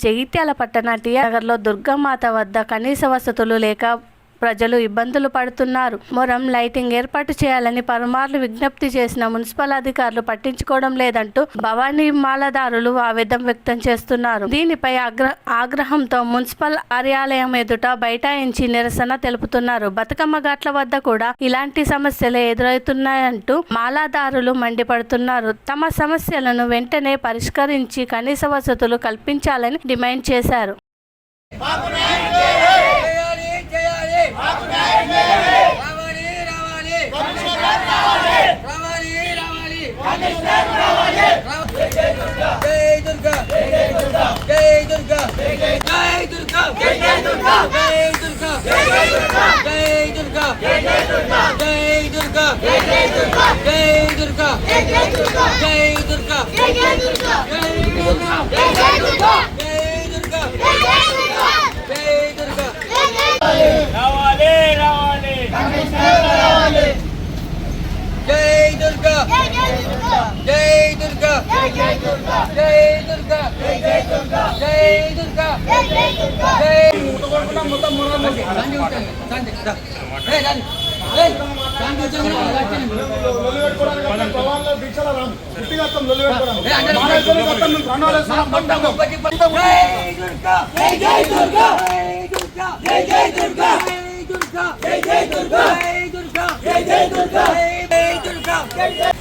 జగిత్యాల పట్టణ టీఆర్ నగర్లో దుర్గామాత వద్ద కనీస వసతులు లేక ప్రజలు ఇబ్బందులు పడుతున్నారు. మొరం లైటింగ్ ఏర్పాటు చేయాలని పలుమార్లు విజ్ఞప్తి చేసిన మున్సిపల్ అధికారులు పట్టించుకోవడం లేదంటూ భవానీ మాలదారులు ఆవేదన వ్యక్తం చేస్తున్నారు. దీనిపై ఆగ్రహంతో మున్సిపల్ కార్యాలయం ఎదుట బైఠాయించి నిరసన తెలుపుతున్నారు. బతుకమ్మ ఘాట్ల వద్ద కూడా ఇలాంటి సమస్యలు ఎదురవుతున్నాయంటూ మాలదారులు మండిపడుతున్నారు. తమ సమస్యలను వెంటనే పరిష్కరించి కనీస వసతులు కల్పించాలని డిమాండ్ చేశారు.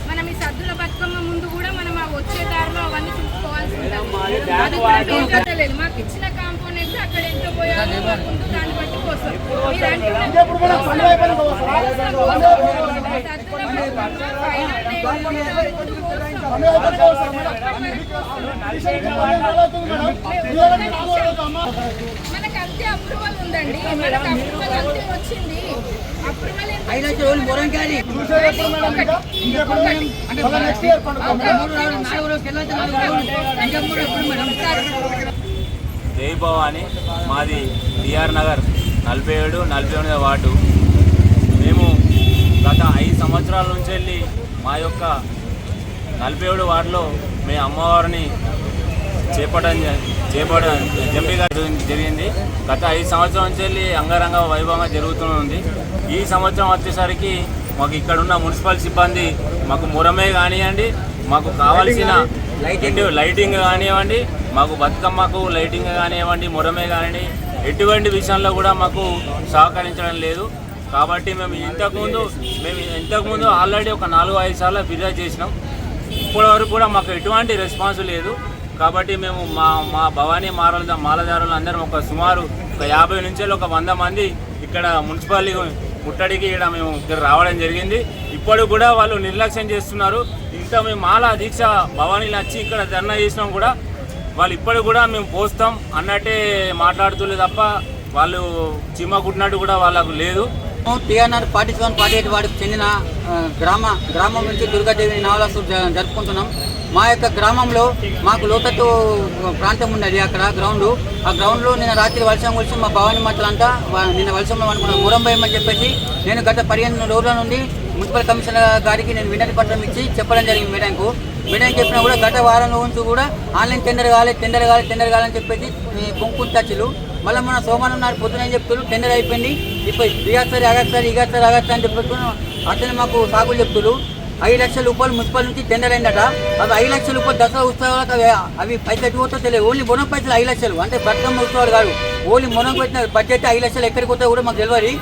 మనం ఈ సద్దుల బతుకమ్మ ముందు కూడా మనం వచ్చే దారిలో అవన్నీ చూసుకోవాల్సి ఉంటుంది. అది కూడా లేదు. మాకు ఇచ్చిన కాంపోనెంట్స్ అక్కడ ఎంత పోయాలో ముందు దాన్ని బట్టి కోసం మనకు అంతే అప్రూవల్ ఉందండి. మనకు అప్రూవల్ అంతే వచ్చింది. అప్రూవల్ జై భవాని. మాది టీఆర్ నగర్ 47, 48 వార్డు. మేము గత 5 సంవత్సరాల నుంచి వెళ్ళి మా యొక్క 47 వార్డులో మేము అమ్మవారిని చేపట్టడం జంపిగా జరిగింది. గత 5 సంవత్సరాల నుంచి వెళ్ళి అంగరంగ వైభవంగా జరుగుతుంది. ఈ సంవత్సరం వచ్చేసరికి మాకు ఇక్కడ ఉన్న మున్సిపల్ సిబ్బంది మాకు మురమే కానివ్వండి, మాకు కావాల్సిన లైటింగ్ కానివ్వండి, మాకు బతుకమ్మకు లైటింగ్ కానివ్వండి, మురమే కానివ్వండి, ఎటువంటి విషయంలో కూడా మాకు సహకరించడం లేదు. కాబట్టి మేము ఇంతకుముందు ఆల్రెడీ ఒక 4-5 సార్లు ఫిర్యాదు చేసినాం. ఇప్పటివరకు కూడా మాకు ఎటువంటి రెస్పాన్స్ లేదు. కాబట్టి మేము మా భవానీ మాలదారులు అందరం సుమారు 50 నుంచి 100 మంది ఇక్కడ మున్సిపాలిటీ ముట్టడికి ఇక్కడ మేము రావడం జరిగింది. ఇప్పుడు కూడా వాళ్ళు నిర్లక్ష్యం చేస్తున్నారు. ఇంకా మేము మాల దీక్ష భవానీలు వచ్చి ఇక్కడ ధర్నా చేసినాం కూడా వాళ్ళు ఇప్పటికి కూడా మేము పోస్తాం అన్నట్టే మాట్లాడుతులేదు తప్ప వాళ్ళు చిమ్మ కుట్టినట్టు కూడా వాళ్ళకు లేదు. టీఆర్ఆర్ 47, 48 వాడికి చెందిన గ్రామం నుంచి దుర్గాదేవి నవరాత్రులు జరుపుకుంటున్నాం. మా యొక్క గ్రామంలో మాకు లోతట్టు ప్రాంతం ఉన్నది. అక్కడ ఆ గ్రౌండ్లో నిన్న రాత్రి వర్షం కురిసి మా భవానీ మాటలంతా నిన్న వర్షంలో అనుకున్నాం మురంభయమని చెప్పేసి నేను గత 15 రోజుల నుండి మున్సిపల్ కమిషనర్ గారికి నేను వినతి పత్రం ఇచ్చి చెప్పడం జరిగింది. మేడం చెప్పినా కూడా గత వారం నుంచి కూడా ఆన్లైన్ టెండర్ కావాలని చెప్పేసి పొంకుని టచ్లు మళ్ళీ మన సోమవారం నాడు పొద్దున ఏం చెప్తారు టెండర్ అయిపోయింది. ఇప్పుడు ఇగస్తారు అని చెప్తున్నారు. అతను మాకు సాగులు చెప్తున్నారు. 5 లక్షల రూపాయలు మున్సిపల్ నుంచి టెండర్ అయిందట. అవి 5 లక్షల రూపాయలు దసరా ఉత్సవాలకు అవి పైసలు పోతే తెలియదు. ఓన్లీ మొనం పైసలు 5 లక్షలు, అంటే బతుకమ్మ ఉత్సవాలు కాదు. ఓన్లీ మొనం పెట్టిన బడ్జెట్ 5 లక్షలు ఎక్కడికి పోతే కూడా మాకు తెలియదు.